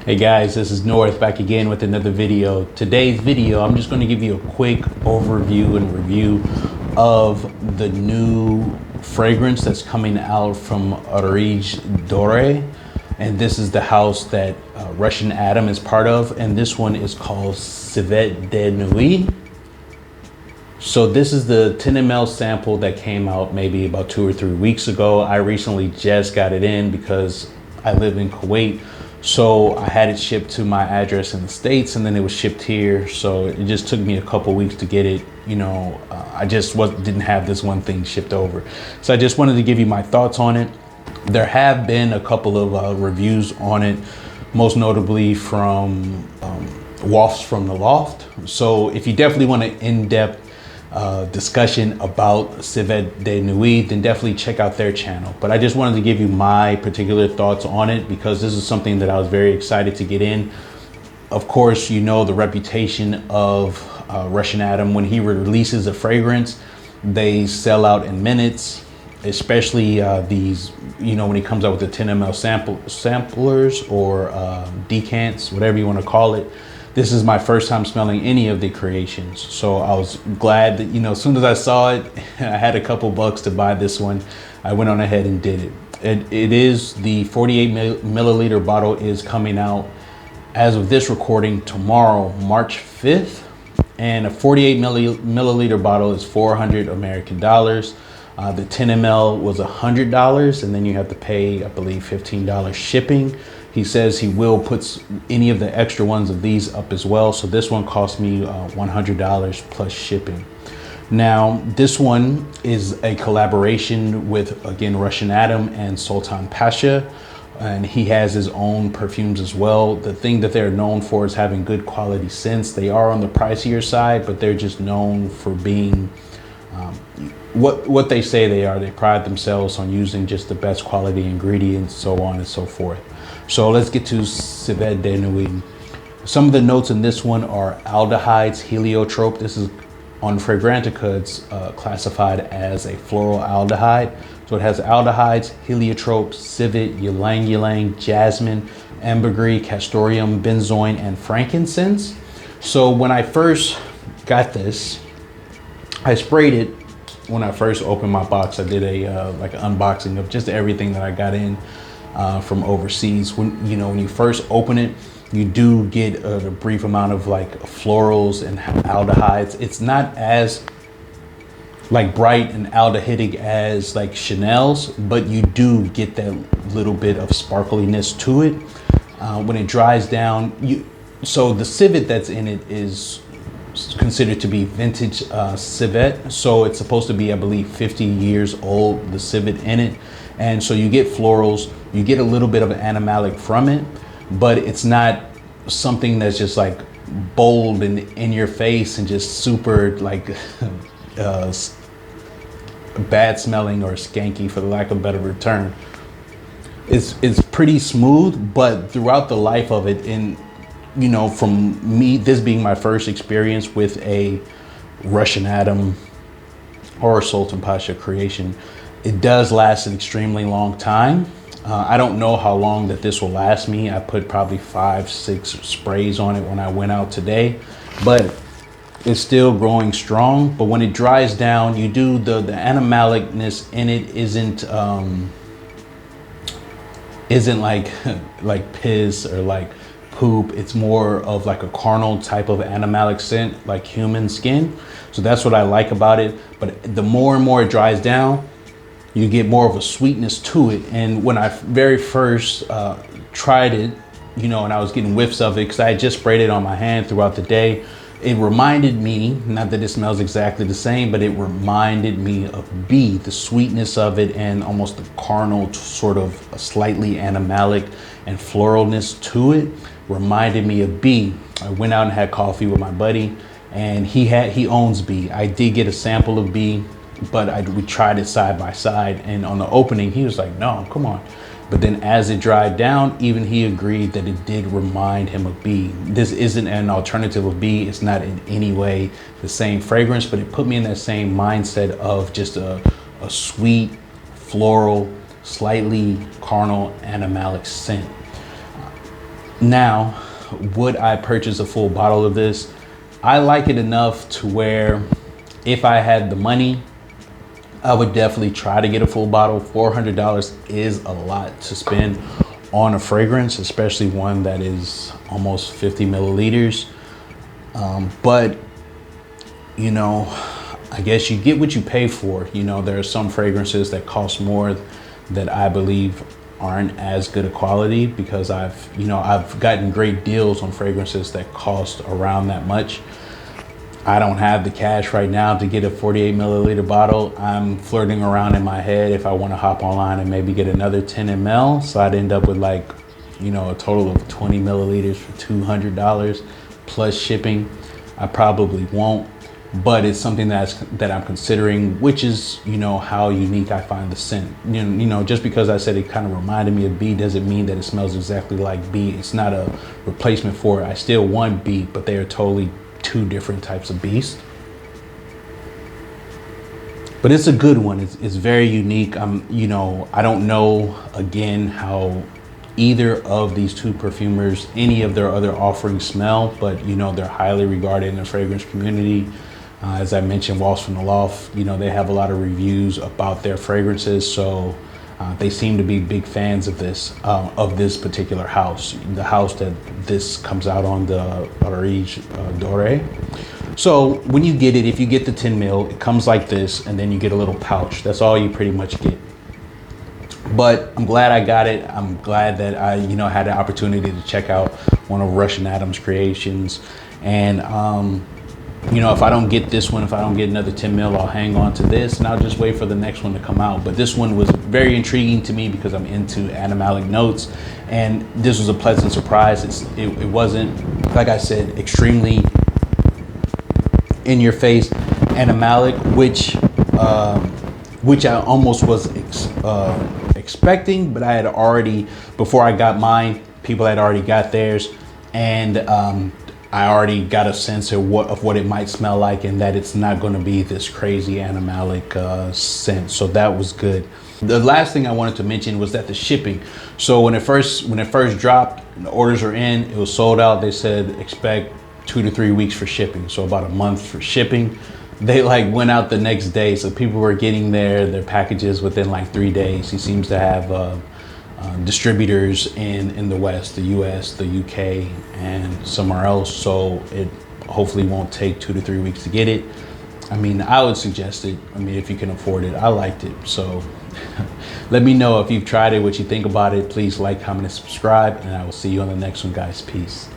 Hey guys, this is North back again with another video. Today's video, I'm just going to give you a quick overview and review of the new fragrance that's coming out from Areej Le Dore. And this is the house that Russian Adam is part of. And this one is called Civet de Nuit. So this is the 10 ml sample that came out maybe about 2 or 3 weeks ago. I recently just got it in because I live in Kuwait. So I had it shipped to my address in the States and then it was shipped here. So it just took me a couple weeks to get it. You know, I just didn't have this one thing shipped over. So I just wanted to give you my thoughts on it. There have been a couple of reviews on it, most notably from Wafts from the Loft. So if you definitely want an in-depth discussion about Civet de Nuit, then definitely check out their channel. But I just wanted to give you my particular thoughts on it because this is something that I was very excited to get in. Of course, you know the reputation of Russian Adam. When he releases a fragrance, they sell out in minutes, especially these, you know, when he comes out with the 10 ml samplers or decants, whatever you want to call it. This is my first time smelling any of the creations. So I was glad that, you know, as soon as I saw it, I had a couple bucks to buy this one. I went on ahead and did it. It is the 48 milliliter bottle is coming out as of this recording tomorrow, March 5th. And a 48 milliliter bottle is 400 American dollars. The 10 ml was $100, and then you have to pay, I believe, $15 shipping. He says he will put any of the extra ones of these up as well. So this one cost me $100 plus shipping. Now, this one is a collaboration with, again, Russian Adam and Sultan Pasha. And he has his own perfumes as well. The thing that they're known for is having good quality scents. They are on the pricier side, but they're just known for being what they say they are. They pride themselves on using just the best quality ingredients, so on and so forth. So let's get to Civet de Nuit. Some of the notes in this one are aldehydes, heliotrope. This is on Fragrantica, it's classified as a floral aldehyde. So it has aldehydes, heliotrope, civet, ylang ylang, jasmine, ambergris, castoreum, benzoin, and frankincense. So when I first got this, I sprayed it. When I first opened my box, I did a like an unboxing of just everything that I got in from overseas. When you first open it, you do get a brief amount of like florals and aldehydes. It's not as like bright and aldehydic as like Chanel's, but you do get that little bit of sparkliness to it. When it dries down, so the civet that's in it is considered to be vintage civet. So it's supposed to be, I believe, 50 years old, the civet in it. And so you get florals, you get a little bit of an animalic from it, but it's not something that's just like bold and in your face and just super like bad smelling or skanky, for the lack of a better term. It's pretty smooth, but throughout the life of it, in from me, this being my first experience with a Russian Adam or Sultan Pasha creation, it does last an extremely long time. I don't know how long that this will last me. I put probably 5-6 sprays on it when I went out today, but it's still growing strong. But when it dries down, you do the animalicness in it isn't like piss or like poop. It's more of like a carnal type of animalic scent, like human skin. So that's what I like about it. But the more and more it dries down, you get more of a sweetness to it. And when I very first tried it, and I was getting whiffs of it because I had just sprayed it on my hand throughout the day, it reminded me, not that it smells exactly the same, but it reminded me of bee, the sweetness of it, and almost the carnal sort of slightly animalic and floralness to it reminded me of bee. I went out and had coffee with my buddy, and he owns bee. I did get a sample of bee, but we tried it side by side, and on the opening he was like, no, come on. But then as it dried down, even he agreed that it did remind him of bee. This isn't an alternative of bee. It's not in any way the same fragrance, but it put me in that same mindset of just a sweet, floral, slightly carnal, animalic scent. Now, would I purchase a full bottle of this? I like it enough to where if I had the money, I would definitely try to get a full bottle. $400 is a lot to spend on a fragrance, especially one that is almost 50 milliliters. But, you know, I guess you get what you pay for. You know, there are some fragrances that cost more that I believe aren't as good a quality, because I've gotten great deals on fragrances that cost around that much. I don't have the cash right now to get a 48 milliliter bottle. I'm flirting around in my head if I want to hop online and maybe get another 10 ml. So I'd end up with like, you know, a total of 20 milliliters for $200 plus shipping. I probably won't, but it's something that I'm considering, which is, you know, how unique I find the scent. You know, just because I said it kind of reminded me of bee doesn't mean that it smells exactly like bee. It's not a replacement for it. I still want bee, but they are totally two different types of bees. But it's a good one. It's very unique. You know, I don't know again how either of these two perfumers, any of their other offerings smell, but you know, they're highly regarded in the fragrance community. As I mentioned, Waltz from the Loft, you know, they have a lot of reviews about their fragrances, so they seem to be big fans of this particular house, the house that this comes out on, the Areej Le Dore. So when you get it, if you get the 10 mil, it comes like this, and then you get a little pouch. That's all you pretty much get. But I'm glad I got it. I'm glad that I, you know, had the opportunity to check out one of Russian Adam's creations. And you know, if I don't get this one, if I don't get another 10 mil, I'll hang on to this and I'll just wait for the next one to come out. But this one was very intriguing to me because I'm into animalic notes, and this was a pleasant surprise. It wasn't, like I said, extremely in your face animalic, which I almost was expecting, but I had already, before I got mine, people had already got theirs, and I already got a sense of what it might smell like, and that it's not going to be this crazy animalic scent. So that was good. The last thing I wanted to mention was that the shipping. So when it first dropped, and the orders are in, it was sold out. They said expect 2 to 3 weeks for shipping, so about a month for shipping. They like went out the next day, so people were getting their packages within like 3 days. He seems to have distributors in the West, the US, the UK, and somewhere else, so it hopefully won't take 2 to 3 weeks to get it. I mean, I would suggest it. I mean, if you can afford it. I liked it, so let me know if you've tried it, what you think about it. Please like, comment, and subscribe, and I will see you on the next one, guys. Peace.